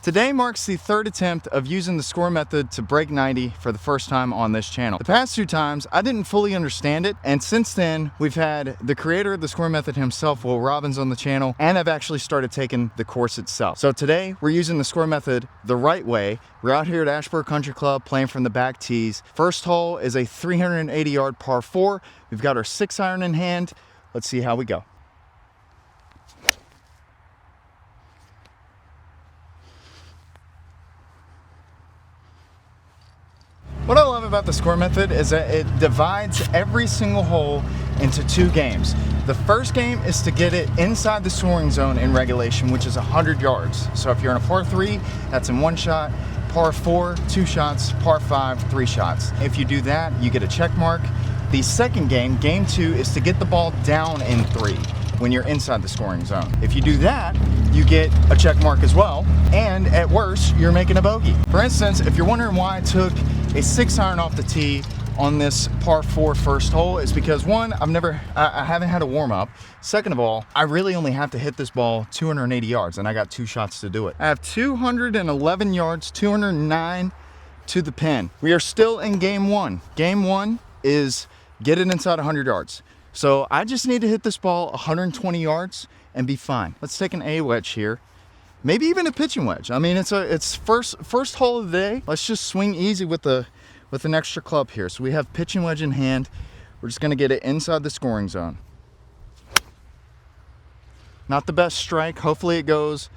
Today marks the third attempt of using the score method to break 90 for the first time on this channel. The past two times, I didn't fully understand it, and since then, we've had the creator of the score method himself, Will Robbins, on the channel, and I've actually started taking the course itself. So today, we're using the score method the right way. We're out here at Ashboro Country Club playing from the back tees. First hole is a 380-yard par 4. We've got our 6-iron in hand. Let's see how we go. What I love about the score method is that it divides every single hole into two games. The first game is to get it inside the scoring zone in regulation, which is 100 yards. So if you're in a par 3, that's in 1 shot, par 4, 2 shots, par 5, 3 shots. If you do that, you get a check mark. The second game, game 2, is to get the ball down in 3 when you're inside the scoring zone. If you do that, you get a check mark as well, and at worst, you're making a bogey. For instance, if you're wondering why I took a 6-iron off the tee on this par 4 first hole, is because one, I haven't had a warm up. Second of all, I really only have to hit this ball 280 yards, and I got 2 shots to do it. I have 211 yards, 209 to the pin. We are still in game 1. Game 1 is get it inside 100 yards. So I just need to hit this ball 120 yards and be fine. Let's take an A wedge here. Maybe even a pitching wedge. I mean, it's first hole of the day. Let's just swing easy with an extra club here. So we have pitching wedge in hand. We're just gonna get it inside the scoring zone. Not the best strike. Hopefully it goes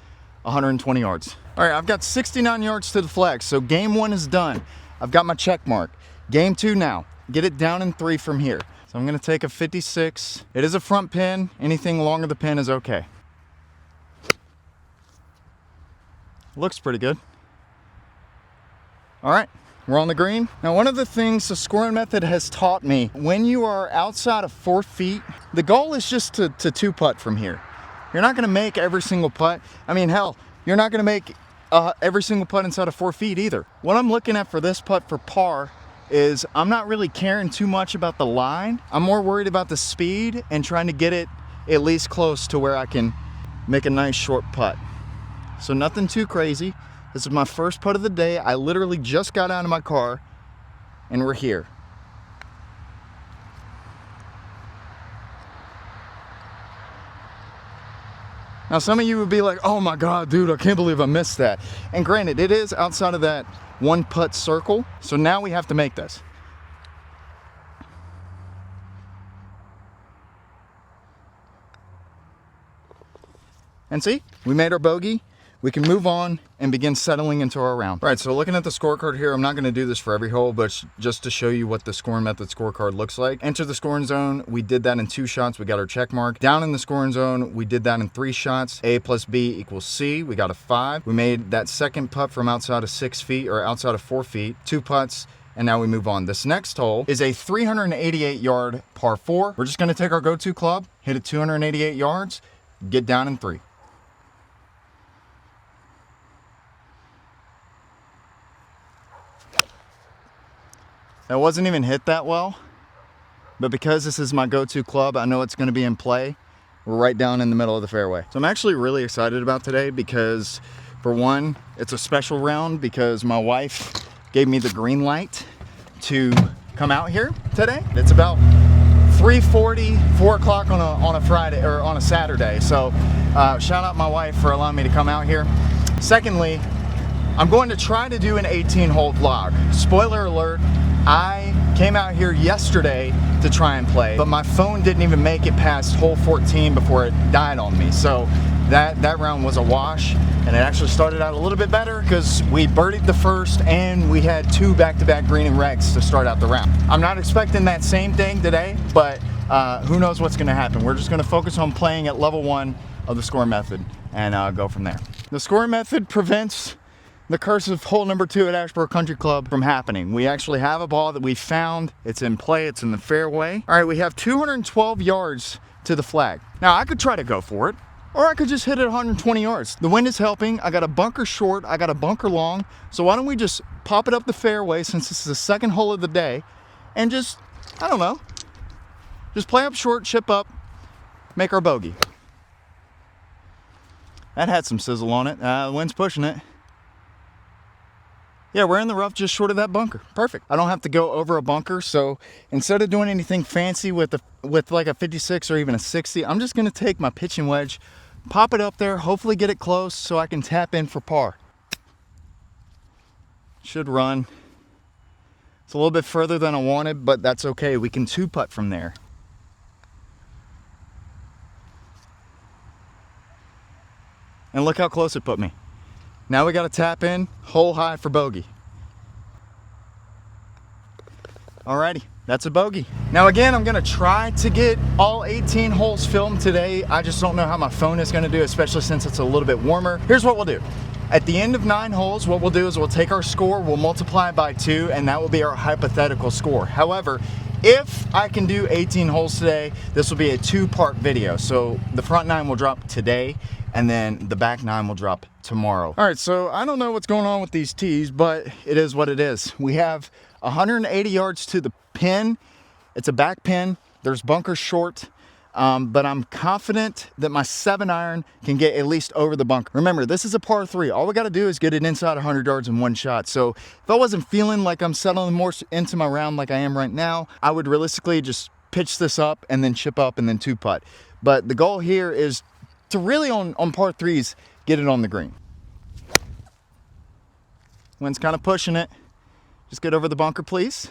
120 yards. All right, I've got 69 yards to the flag. So game 1 is done. I've got my check mark. Game 2 now. Get it down in 3 from here. So I'm gonna take a 56. It is a front pin. Anything longer the pin is okay. Looks pretty good. All right, we're on the green. Now, one of the things the scoring method has taught me, when you are outside of 4 feet, the goal is just to 2-putt from here. You're not gonna make every single putt. I mean, hell, you're not gonna make every single putt inside of 4 feet either. What I'm looking at for this putt for par is I'm not really caring too much about the line. I'm more worried about the speed and trying to get it at least close to where I can make a nice short putt. So nothing too crazy. This is my first putt of the day. I literally just got out of my car and we're here. Now some of you would be like, oh my God, dude, I can't believe I missed that. And granted, it is outside of that 1-putt circle. So now we have to make this. And see, we made our bogey. We can move on and begin settling into our round. All right, so looking at the scorecard here, I'm not gonna do this for every hole, but just to show you what the scoring method scorecard looks like. Enter the scoring zone, we did that in 2 shots, we got our check mark. Down in the scoring zone, we did that in 3 shots. A plus B equals C, we got a 5. We made that second putt from outside of 6 feet or outside of 4 feet, 2 putts, and now we move on. This next hole is a 388-yard par 4. We're just gonna take our go-to club, hit it 288 yards, get down in 3. That wasn't even hit that well, but because this is my go-to club, I know it's gonna be in play. We're right down in the middle of the fairway. So I'm actually really excited about today because, for one, it's a special round because my wife gave me the green light to come out here today. It's about 3:40, 4 o'clock on a Friday or on a Saturday. So shout out my wife for allowing me to come out here. Secondly, I'm going to try to do an 18-hole vlog. Spoiler alert, I came out here yesterday to try and play, but my phone didn't even make it past hole 14 before it died on me. So that round was a wash, and it actually started out a little bit better because we birdied the first and we had 2 back-to-back green and regs to start out the round. I'm not expecting that same thing today, but who knows what's gonna happen. We're just gonna focus on playing at level 1 of the scoring method and go from there. The scoring method prevents the curse of hole number 2 at Ashboro Country Club from happening. We actually have a ball that we found. It's in play, it's in the fairway. All right, we have 212 yards to the flag. Now I could try to go for it, or I could just hit it 120 yards. The wind is helping. I got a bunker short, I got a bunker long. So why don't we just pop it up the fairway since this is the second hole of the day and just, I don't know, just play up short, chip up, make our bogey. That had some sizzle on it. The wind's pushing it. Yeah, we're in the rough just short of that bunker. Perfect. I don't have to go over a bunker, so instead of doing anything fancy with like a 56 or even a 60, I'm just gonna take my pitching wedge, pop it up there, hopefully get it close so I can tap in for par. Should run. It's a little bit further than I wanted, but that's okay. We can two putt from there. And look how close it put me. Now we got to tap in, hole high for bogey. Alrighty, that's a bogey. Now again, I'm gonna try to get all 18 holes filmed today. I just don't know how my phone is gonna do, especially since it's a little bit warmer. Here's what we'll do. At the end of 9 holes, what we'll do is we'll take our score, we'll multiply it by 2, and that will be our hypothetical score. However, if I can do 18 holes today, this will be a 2-part video. So the front 9 will drop today, and then the back 9 will drop tomorrow. All right, so I don't know what's going on with these tees, but it is what it is. We have 180 yards to the pin. It's a back pin. There's bunkers short, but I'm confident that my 7-iron can get at least over the bunker. Remember, this is a par 3. All we got to do is get it inside 100 yards in one shot. So if I wasn't feeling like I'm settling more into my round like I am right now, I would realistically just pitch this up and then chip up and then 2-putt. But the goal here is to really on par 3s get it on the green. Wind's kind of pushing it. Just get over the bunker, please.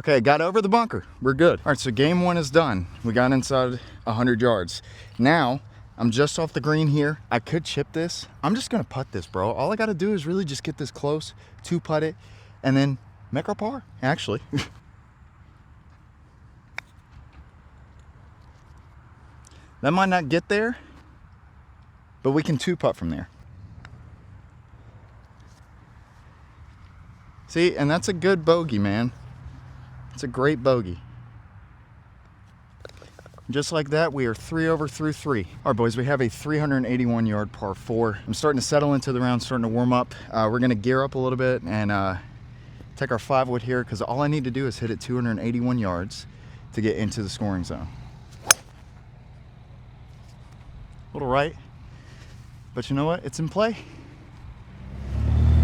Okay, got over the bunker. We're good. All right, so game 1 is done. We got inside 100 yards. Now, I'm just off the green here. I could chip this. I'm just gonna putt this, bro. All I gotta do is really just get this close, 2-putt it, and then make our par, actually. That might not get there, but we can 2-putt from there. See, and that's a good bogey, man. It's a great bogey. Just like that, we are 3 over through 3. All right, boys, we have a 381-yard par 4. I'm starting to settle into the round, starting to warm up. We're gonna gear up a little bit and take our 5-wood here, because all I need to do is hit it 281 yards to get into the scoring zone. A little right, but you know what? It's in play.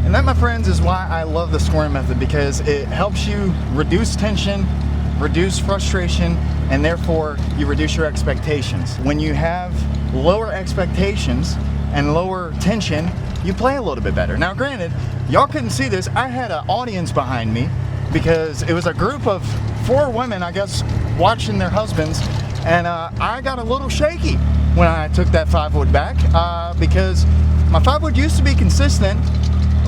And that, my friends, is why I love the scoring method, because it helps you reduce tension, reduce frustration, and therefore you reduce your expectations. When you have lower expectations and lower tension, you play a little bit better. Now granted, y'all couldn't see this. I had an audience behind me because it was a group of 4 women, I guess, watching their husbands, and I got a little shaky when I took that 5-wood back because my 5-wood used to be consistent,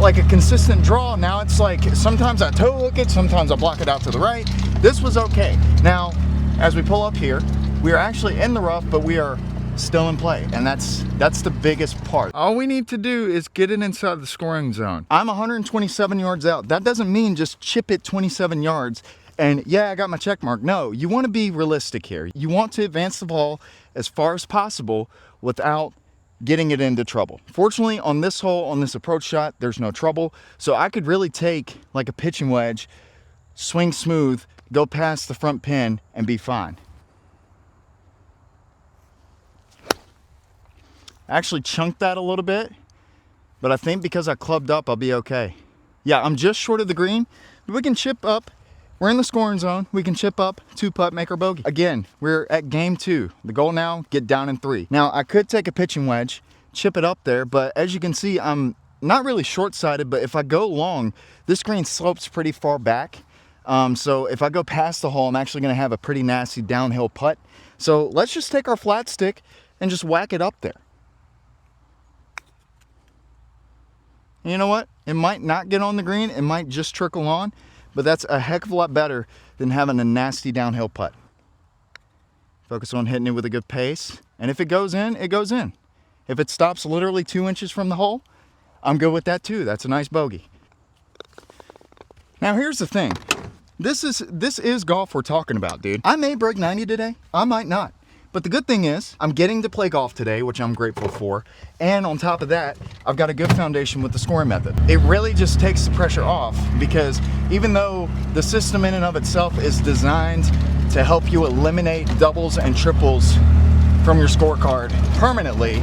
like a consistent draw. Now it's like sometimes I toe hook it, sometimes I block it out to the right. This was okay. Now as we pull up here, we are actually in the rough, but we are still in play, and that's the biggest part. All we need to do is get it inside the scoring zone. I'm 127 yards out. That doesn't mean just chip it 27 yards and yeah, I got my check mark. No, you want to be realistic here. You want to advance the ball as far as possible without getting it into trouble. Fortunately, on this hole, on this approach shot, there's no trouble. So I could really take like a pitching wedge, swing smooth, go past the front pin and be fine. I actually chunked that a little bit, but I think because I clubbed up, I'll be okay. Yeah, I'm just short of the green, but we can chip up. We're in the scoring zone. We can chip up, 2-putt, make our bogey. Again, we're at game 2. The goal now, get down in 3. Now, I could take a pitching wedge, chip it up there, but as you can see, I'm not really short-sighted, but if I go long, this green slopes pretty far back. So if I go past the hole, I'm actually gonna have a pretty nasty downhill putt. So let's just take our flat stick and just whack it up there. And you know what? It might not get on the green. It might just trickle on. But that's a heck of a lot better than having a nasty downhill putt. Focus on hitting it with a good pace. And if it goes in, it goes in. If it stops literally 2 inches from the hole, I'm good with that too. That's a nice bogey. Now here's the thing. This is golf we're talking about, dude. I may break 90 today. I might not. But the good thing is, I'm getting to play golf today, which I'm grateful for. And on top of that, I've got a good foundation with the scoring method. It really just takes the pressure off, because even though the system in and of itself is designed to help you eliminate doubles and triples from your scorecard permanently,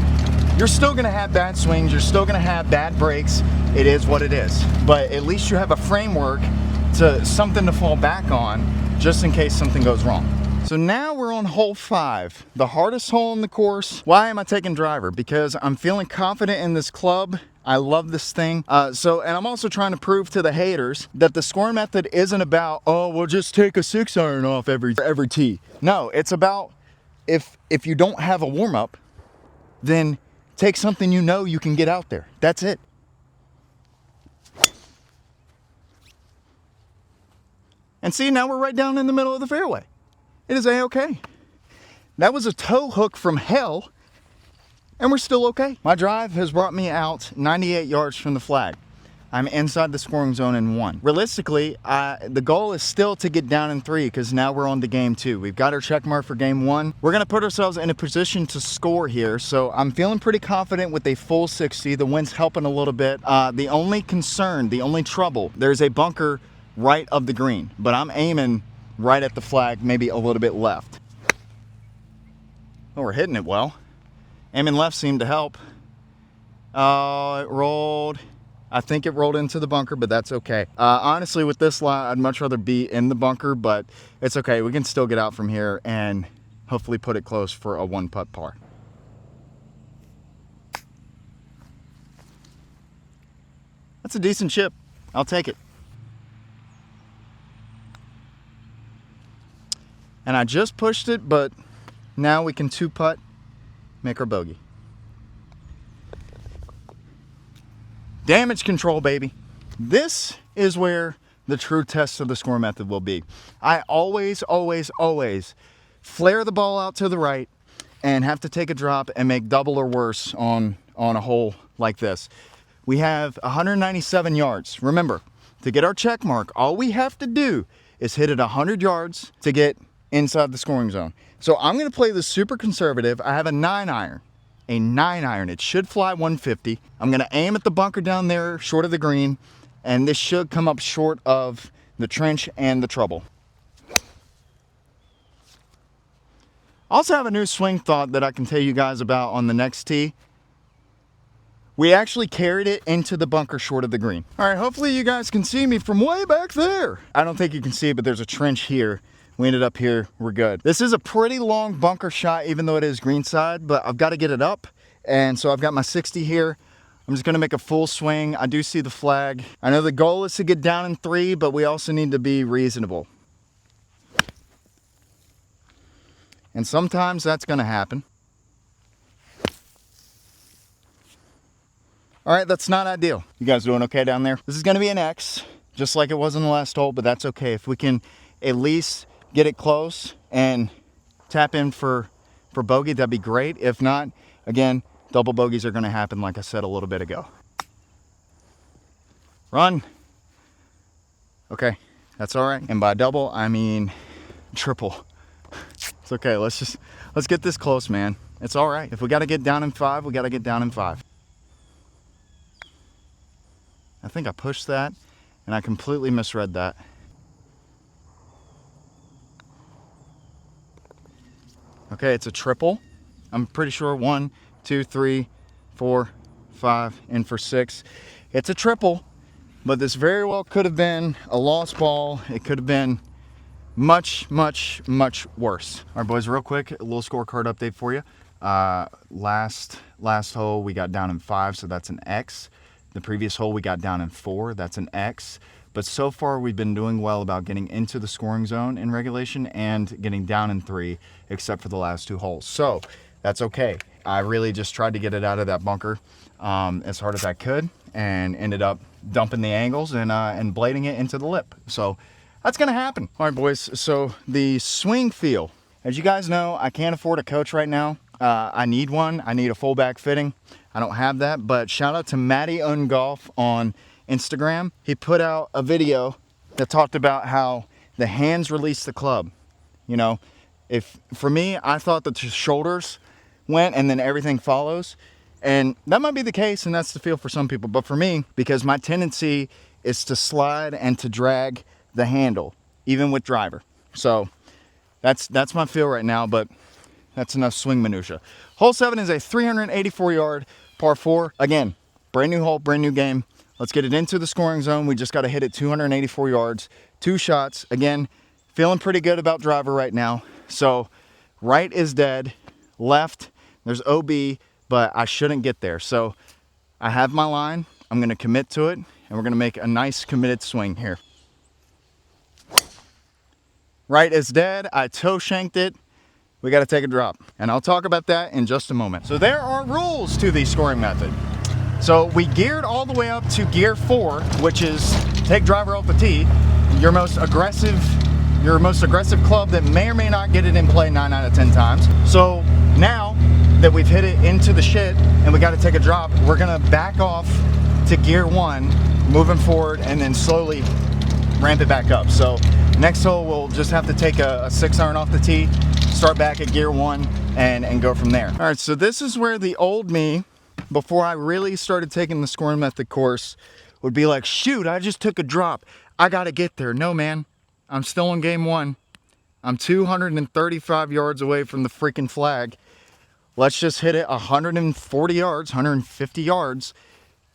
You're still gonna have bad swings, you're still gonna have bad breaks. It is what it is. But at least you have a framework to something to fall back on just in case something goes wrong. So now we're on hole 5, the hardest hole in the course. Why am I taking driver? Because I'm feeling confident in this club. I love this thing. And I'm also trying to prove to the haters that the score method isn't about, oh, we'll just take a 6-iron off every tee. No, it's about if you don't have a warm-up, then take something you know you can get out there. That's it. And see, now we're right down in the middle of the fairway. It is A-okay. That was a toe hook from hell, and we're still okay. My drive has brought me out 98 yards from the flag. I'm inside the scoring zone in 1. Realistically, the goal is still to get down in 3 because now we're on to game 2. We've got our check mark for game 1. We're gonna put ourselves in a position to score here, so I'm feeling pretty confident with a full 60. The wind's helping a little bit. The only concern, the only trouble, there's a bunker right of the green, but I'm aiming right at the flag, maybe a little bit left. Oh, we're hitting it well. Aiming left seemed to help. Oh, it rolled. I think it rolled into the bunker, but that's okay. Honestly, with this lie, I'd much rather be in the bunker, but it's okay. We can still get out from here and hopefully put it close for a 1-putt par. That's a decent chip. I'll take it. And I just pushed it, but now we can 2-putt, make our bogey. Damage control, baby. This is where the true test of the score method will be. I always flare the ball out to the right and have to take a drop and make double or worse on a hole like this. We have 197 yards. Remember, to get our check mark, all we have to do is hit it 100 yards to get inside the scoring zone. So I'm gonna play this super conservative. I have a 9-iron. A 9-iron. It should fly 150. I'm gonna aim at the bunker down there, short of the green, and this should come up short of the trench and the trouble. I also have a new swing thought that I can tell you guys about on the next tee. We actually carried it into the bunker short of the green. All right, hopefully you guys can see me from way back there. I don't think you can see it, but there's a trench here. We ended up here, we're good. This is a pretty long bunker shot, even though it is greenside, but I've got to get it up. And so I've got my 60 here. I'm just gonna make a full swing. I do see the flag. I know the goal is to get down in 3, but we also need to be reasonable. And sometimes that's gonna happen. All right, that's not ideal. You guys doing okay down there? This is gonna be an X, just like it was in the last hole, but that's okay. If we can at least get it close and tap in for bogey, that'd be great. If not, again, double bogeys are gonna happen like I said a little bit ago. Run. Okay, that's all right. And by double, I mean triple. It's okay, let's get this close, man. It's all right. If we gotta get down in 5, we gotta get down in 5. I think I pushed that and I completely misread that. Okay, it's a triple. I'm pretty sure 1, 2, 3, 4, 5, in for 6. It's a triple, but this very well could have been a lost ball. It could have been much, much, much worse. All right, boys, real quick, a little scorecard update for you. Last hole, we got down in 5, so that's an X. The previous hole, we got down in 4, that's an X. But so far, we've been doing well about getting into the scoring zone in regulation and getting down in 3, except for the last 2 holes. So that's okay. I really just tried to get it out of that bunker as hard as I could and ended up dumping the angles and blading it into the lip. So that's gonna happen. All right, boys, so the swing feel. As you guys know, I can't afford a coach right now. I need one. I need a full back fitting. I don't have that, but shout out to Matty Ungolf on Instagram. He put out a video that talked about how the hands release the club. You know, for me, I thought that the shoulders went and then everything follows. And that might be the case, and that's the feel for some people. But for me, because my tendency is to slide and to drag the handle, even with driver. So that's my feel right now, but That's enough swing minutia. Hole 7 is a 384 yard par 4. Again, brand new hole, brand new game. Let's get it into the scoring zone. We just got to hit it 284 yards, 2 shots. Again, feeling pretty good about driver right now. So right is dead, left, there's OB, but I shouldn't get there. So I have my line. I'm going to commit to it, and we're going to make a nice committed swing here. Right is dead. I toe shanked it. We got to take a drop, and I'll talk about that in just a moment. So there are rules to the scoring method. So we geared all the way up to gear 4, which is take driver off the tee, your most aggressive club that may or may not get it in play 9 out of 10 times. So now that we've hit it into the shit and we got to take a drop, we're gonna back off to gear 1, moving forward, and then slowly ramp it back up. So next hole we'll just have to take a 6-iron off the tee, start back at gear 1, and go from there. All right, so this is where the old me, before I really started taking the scoring method course, would be like, shoot, I just took a drop, I gotta get there. No, man, I'm still in game 1. I'm 235 yards away from the freaking flag. Let's just hit it 140 yards, 150 yards,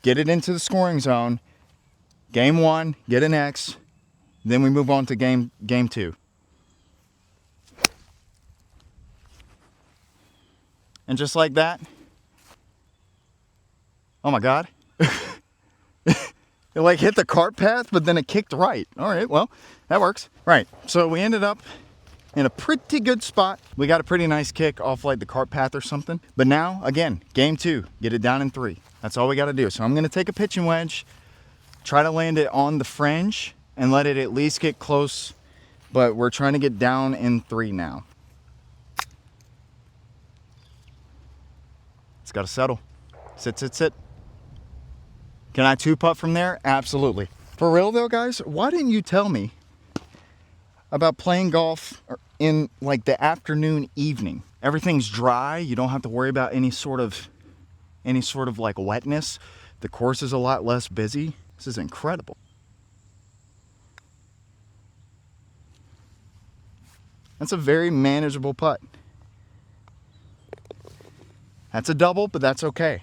get it into the scoring zone. Game 1, get an X, then we move on to game 2. And just like that, oh my God. It like hit the cart path, but then it kicked right. All right, well, that works. Right, so we ended up in a pretty good spot. We got a pretty nice kick off like the cart path or something. But now, again, game 2, get it down in 3. That's all we got to do. So I'm going to take a pitching wedge, try to land it on the fringe, and let it at least get close. But we're trying to get down in 3 now. It's got to settle. Sit, sit, sit. Can I 2-putt from there? Absolutely. For real though, guys, why didn't you tell me about playing golf in like the afternoon, evening? Everything's dry. You don't have to worry about any sort of like wetness. The course is a lot less busy. This is incredible. That's a very manageable putt. That's a double, but that's okay.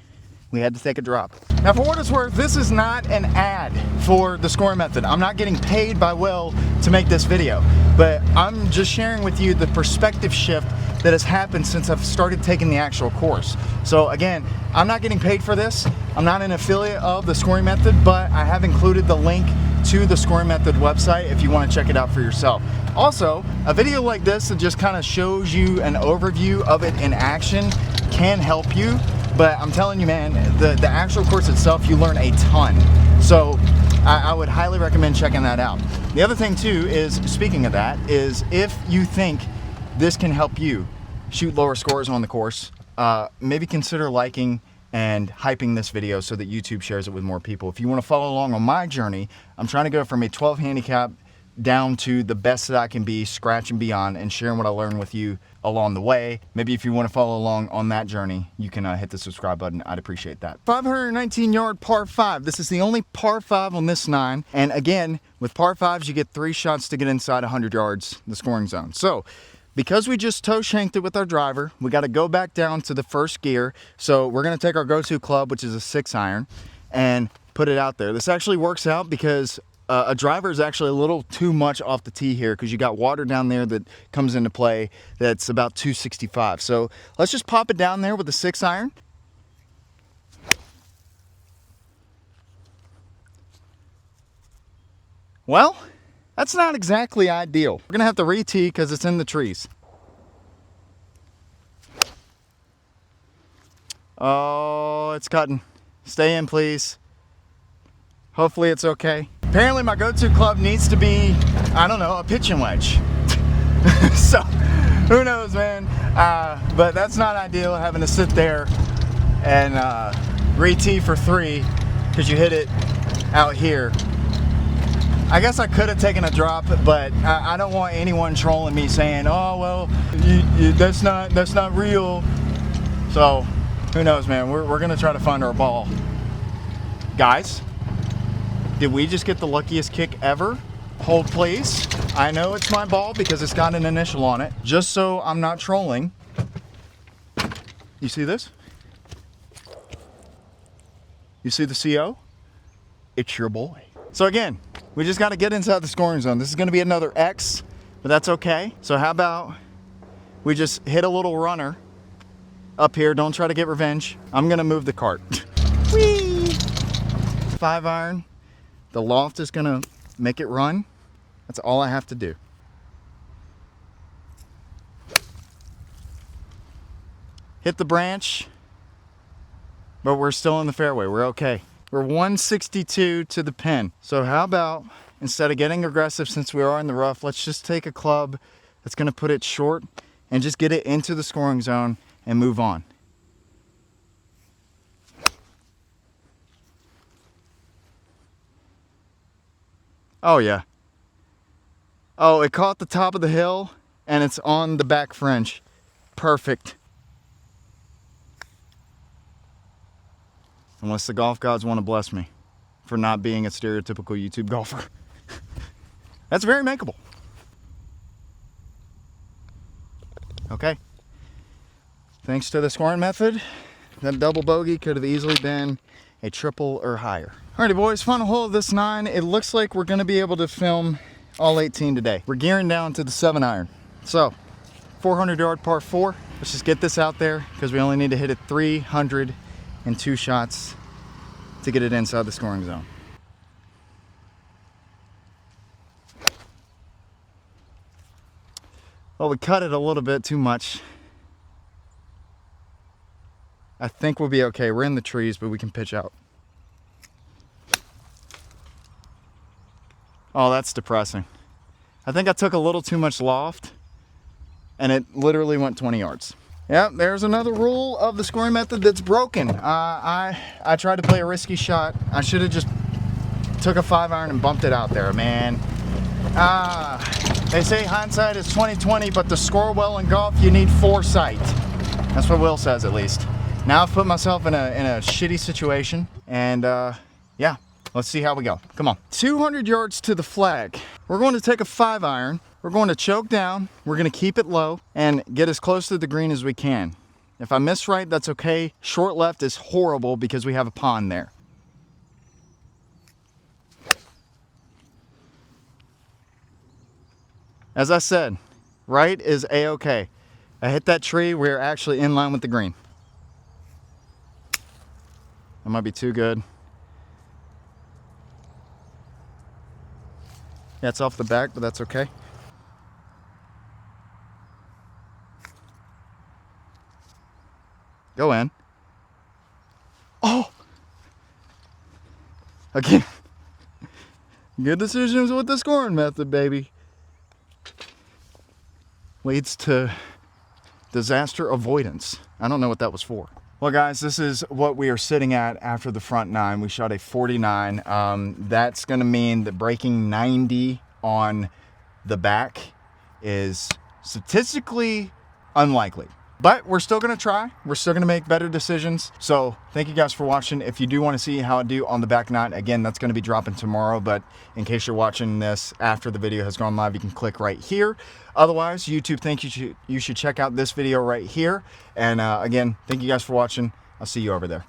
We had to take a drop. Now, for what it's worth, this is not an ad for the scoring method. I'm not getting paid by Will to make this video, but I'm just sharing with you the perspective shift that has happened since I've started taking the actual course. So again, I'm not getting paid for this. I'm not an affiliate of the scoring method, but I have included the link to the scoring method website if you want to check it out for yourself. Also, a video like this that just kind of shows you an overview of it in action can help you. But I'm telling you, man, the actual course itself, you learn a ton. So I would highly recommend checking that out. The other thing too is, speaking of that, is if you think this can help you shoot lower scores on the course, maybe consider liking and hyping this video so that YouTube shares it with more people. If you want to follow along on my journey, I'm trying to go from a 12 handicap down to the best that I can be, scratch and beyond, and sharing what I learned with you along the way. Maybe if you want to follow along on that journey, you can hit the subscribe button. I'd appreciate that. 519 yard par 5. This is the only par 5 on this 9. And again, with par 5s, you get 3 shots to get inside 100 yards, the scoring zone. So because we just toe shanked it with our driver, we got to go back down to the first gear. So we're going to take our go-to club, which is a 6-iron, and put it out there. This actually works out because a driver is actually a little too much off the tee here because you got water down there that comes into play that's about 265. So let's just pop it down there with the 6-iron. Well, that's not exactly ideal. We're gonna have to re-tee because it's in the trees. Oh, it's cutting. Stay in, please. Hopefully it's okay. Apparently my go-to club needs to be, I don't know, a pitching wedge. So, who knows, man? But that's not ideal, having to sit there and re-tee for 3 because you hit it out here. I guess I could have taken a drop, but I don't want anyone trolling me saying, oh, well, that's not real. So, who knows, man? We're gonna try to find our ball. Guys, did we just get the luckiest kick ever? Hold please. I know it's my ball because it's got an initial on it. Just so I'm not trolling, You see this? You see the CO? It's your boy. So again, we just got to get inside the scoring zone. This is going to be another X, but that's okay. So how about we just hit a little runner up here. Don't try to get revenge. I'm going to move the cart. Whee! 5 iron. The loft is going to make it run. That's all I have to do. Hit the branch, but we're still in the fairway. We're okay. We're 162 to the pin. So how about, instead of getting aggressive since we are in the rough, let's just take a club that's gonna put it short and just get it into the scoring zone and move on. Oh yeah. Oh, it caught the top of the hill and it's on the back fringe. Perfect. Unless the golf gods want to bless me for not being a stereotypical YouTube golfer. That's very makeable. Okay. Thanks to the scoring method, that double bogey could have easily been a triple or higher. Alrighty boys, final hole of this 9. It looks like we're gonna be able to film all 18 today. We're gearing down to the 7 iron. So, 400-yard par 4. Let's just get this out there because we only need to hit it 302 shots to get it inside the scoring zone. Well, we cut it a little bit too much. I think we'll be okay. We're in the trees, but we can pitch out. Oh, that's depressing. I think I took a little too much loft and it literally went 20 yards. Yep, there's another rule of the scoring method that's broken. I tried to play a risky shot. I should have just took a 5 iron and bumped it out there, man. They say hindsight is 20/20, but to score well in golf, you need foresight. That's what Will says, at least. Now I've put myself in a shitty situation, and yeah, let's see how we go. Come on. 200 yards to the flag. We're going to take a 5 iron. We're going to choke down, we're going to keep it low, and get as close to the green as we can. If I miss right, that's okay. Short left is horrible because we have a pond there. As I said, right is A-okay. I hit that tree, we're actually in line with the green. That might be too good. Yeah, it's off the back, but that's okay. Go in. Oh! Again. Good decisions with the scoring method, baby. Leads to disaster avoidance. I don't know what that was for. Well guys, this is what we are sitting at after the front 9. We shot a 49. That's gonna mean that breaking 90 on the back is statistically unlikely. But we're still gonna try. We're still gonna make better decisions. So thank you guys for watching. If you do wanna see how I do on the back 9, again, that's gonna be dropping tomorrow. But in case you're watching this after the video has gone live, you can click right here. Otherwise, YouTube thinks you should check out this video right here. And again, thank you guys for watching. I'll see you over there.